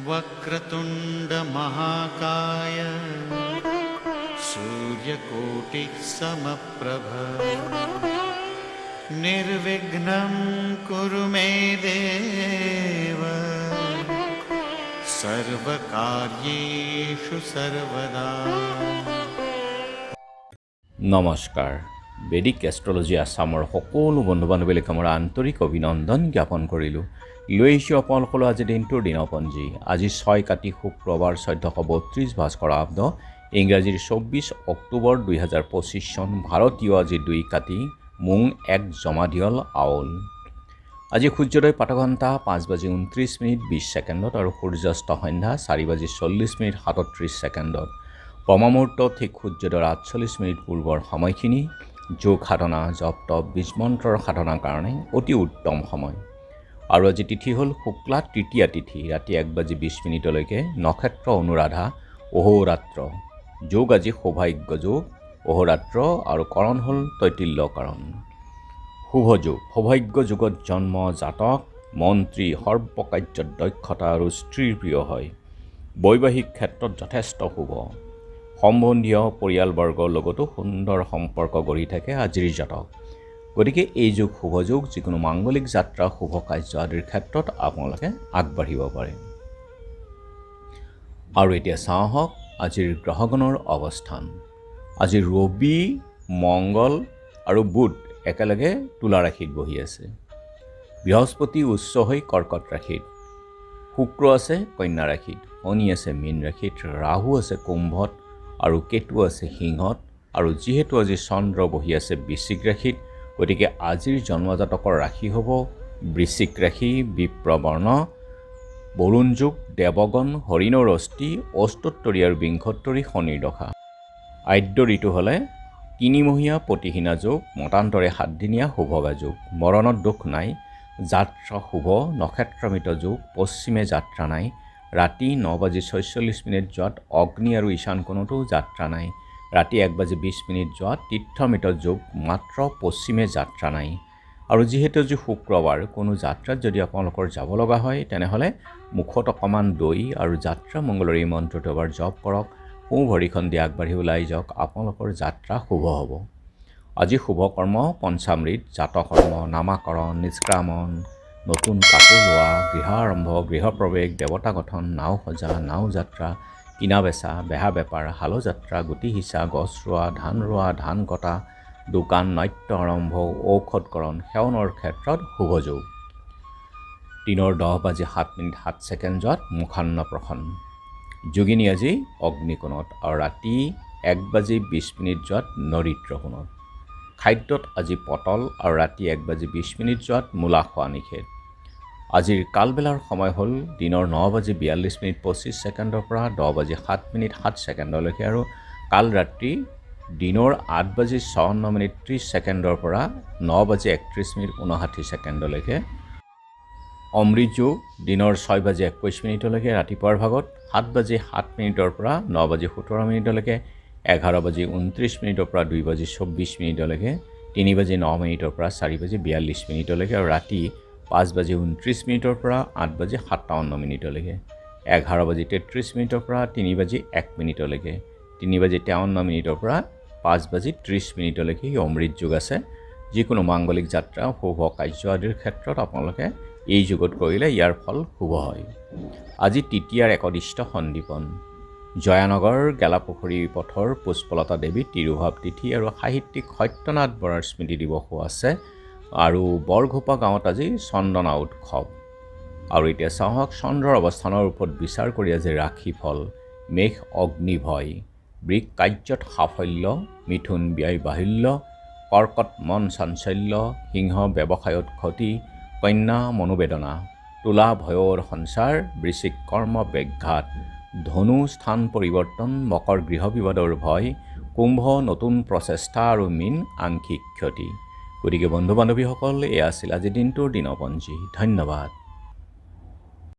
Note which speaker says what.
Speaker 1: वक्रतुंड महाकाय सूर्यकोटिः समप्रभ निर्विघ्नं कुरु मे देव सर्वकार्येषु सर्वदा।
Speaker 2: নমস্কাৰ। বেদিক এষ্ট্ৰলজি আছামৰ সকলো বন্ধু বান্ধৱীলৈ মোৰ আন্তৰিক অভিনন্দন জ্ঞাপন কৰিলোঁ। লৈ আহিছোঁ আপোনালোকলৈ আজি দিনটোৰ দিনপঞ্জী। আজি 6 কাতি শুক্ৰবাৰ 1432 ভাস্কৰ আব্দ ইংৰাজীৰ 24 অক্টোবৰ 2025 চন ভাৰতীয় আজি 2 কাতি মুং 1 জমাদিয়ল আউল। আজি সূৰ্যোদয় প্ৰাতঃঘণ্টা 5:29:20 আৰু সূৰ্যাস্ত সন্ধ্যা 4:40:37। ব্ৰহ্মমুহূৰ্ত ঠিক সূৰ্যোদয়ৰ 48 পূৰ্বৰ সময়খিনি যোগ সাধনা জপ তপ বীজ মন্ত্ৰৰ সাধনাৰ কাৰণে অতি উত্তম সময়। আৰু আজি তিথি হ'ল শুক্লা তৃতীয়া তিথি ৰাতি 1:20 নক্ষত্ৰ অনুৰাধা অহোৰাত্ৰ। যোগ আজি সৌভাগ্য যোগ অহোৰাত্ৰ আৰু কৰণ হ'ল তৈতিল্যকৰণ। শুভ যোগ সৌভাগ্য যুগত জন্ম জাতক মন্ত্ৰী সৰ্বকাৰ্যত দক্ষতা আৰু স্ত্ৰীৰ প্ৰিয় হয়। বৈবাহিক ক্ষেত্ৰত যথেষ্ট শুভ। সম্বন্ধীয় পৰিয়ালবৰ্গৰ লগতো সুন্দৰ সম্পৰ্ক গঢ়ি থাকে আজিৰ জাতক। গতিকে এই যুগ শুভ যুগ, যিকোনো মাংগলিক যাত্ৰা শুভ কাৰ্য আদিৰ ক্ষেত্ৰত আপোনালোকে আগবাঢ়িব পাৰে। আৰু এতিয়া চাওঁ আহক আজিৰ গ্ৰহগণৰ অৱস্থান। আজি ৰবি মংগল আৰু বুধ একেলগে তুলা ৰাশিত বহি আছে। বৃহস্পতি উচ্চ হৈ কৰ্কট ৰাশিত, শুক্ৰ আছে কন্যা ৰাশিত, শনি আছে মীন ৰাশিত, ৰাহু আছে কুম্ভত আৰু কেতু আছে সিংহত। আৰু যিহেতু আজি চন্দ্ৰ বহি আছে বৃশ্চিক ৰাশিত, গতিকে আজিৰ জন্মজাতকৰ ৰাশি হ'ব বৃশ্চিক ৰাশি, বিপ্ৰবৰ্ণ, বৰুণ যুগ, দেৱগণ, হৰিণৰ অস্থি, অষ্টোত্তৰী আৰু বিংশোত্তৰী শনিৰ দশা। আদ্য ঋতু হ'লে 3 মহীয়া প্ৰতিহীনা যোগ, মতান্তৰে 7 দিনীয়া শুভগা যোগ। মৰণত দুখ নাই, যাত্ৰা শুভ, নক্ষত্ৰমিত যোগ, পশ্চিমে যাত্ৰা নাই। ৰাতি 9:46 যোৱাত অগ্নি আৰু ঈশান কোণতো যাত্ৰা নাই। ৰাতি 1:20 যোৱাত তীৰ্থমিত যোগ, মাত্ৰ পশ্চিমে যাত্ৰা নাই। আৰু যিহেতু আজি শুক্ৰবাৰ, কোনো যাত্ৰাত যদি আপোনালোকৰ যাব লগা হয় তেনেহ'লে মুখত অকণমান দৈ আৰু যাত্ৰা মংগলৰ এই মন্ত্ৰটো এবাৰ জপ কৰক। সোঁ ভৰিখন দি আগবাঢ়ি ওলাই যাওক, আপোনালোকৰ যাত্ৰা শুভ হ'ব। আজি শুভ কৰ্ম পঞ্চামৃত, জাতকৰ্ম, নামাকৰণ, নিষ্ক্ৰামণ, নতুন কাপোৰ লোৱা, গৃহাৰম্ভ, গৃহপ্ৰৱেশ, দেৱতা গঠন, নাও সজা, নাও যাত্ৰা, কিনা বেচা, বেহা বেপাৰ, হালো যাত্ৰা, গুটি সিঁচা, গছ ৰোৱা, ধান কটা, দোকান, নাট্য আৰম্ভ, ঔষধকৰণ, সেৱনৰ ক্ষেত্ৰত শুভ যোগ। দিনৰ 10:07:07 মুখান্নপ্ৰসন। যোগিনী আজি অগ্নিকোণত আৰু ৰাতি 1:20 যোৱাত নৰিদ্ৰ কোণত। খাদ্যত আজি পটল আৰু ৰাতি 1:20 যোৱাত মূলা খোৱা নিষেধ। আজিৰ কালবেলাৰ সময় হ'ল দিনৰ 9:42:25 পৰা 10:07:07 আৰু কাল ৰাত্ৰি দিনৰ 8:54:30 পৰা 9:31:59। অমৃত যোগ দিনৰ 6:21 ৰাতিপুৱাৰ ভাগত, 7:07 পৰা 9:17 11:29 পৰা 2:24 3:09 পৰা 4:42 আৰু ৰাতি 5:29 পৰা 8:57 11:33 পৰা 3:01 3:53 পৰা 5:30 অমৃত যোগ আছে। যিকোনো মাংগলিক যাত্ৰা শুভ কাৰ্য আদিৰ ক্ষেত্ৰত আপোনালোকে এই যুগত কৰিলে ইয়াৰ ফল শুভ হয়। আজি তৃতীয়াৰ একদিষ্ট সন্দীপন। জয়ানগৰ গেলাপুখুৰী পথৰ পুষ্পলতা দেৱী তিৰুভাৱ তিথি আৰু সাহিত্যিক সত্যনাথ বৰাৰ স্মৃতি দিৱসো আছে। আৰু বৰঘোপা গাঁৱত আজি চন্দনা উৎসৱ। আৰু এতিয়া চাওক চন্দ্ৰৰ অৱস্থানৰ ওপৰত বিচাৰ কৰি আজি ৰাশিফল। মেঘ অগ্নি ভয়, বৃষ কাৰ্যত সাফল্য, মিথুন ব্যয় বাহুল্য, কৰ্কট মন চাঞ্চল্য, সিংহ ব্যৱসায়ত ক্ষতি, কন্যা মনোবেদনা, তুলা ভয়ৰ সঞ্চাৰ, বৃশ্চিক কৰ্ম ব্যাঘাত, ধনু স্থান পৰিৱৰ্তন, মকৰ গৃহ বিবাদৰ ভয়, কুম্ভ নতুন প্ৰচেষ্টা আৰু মীন আংশিক ক্ষতি। গতিকে বন্ধু বান্ধৱীসকল, এয়া আছিল আজি দিনটোৰ দিনপঞ্জী। ধন্যবাদ।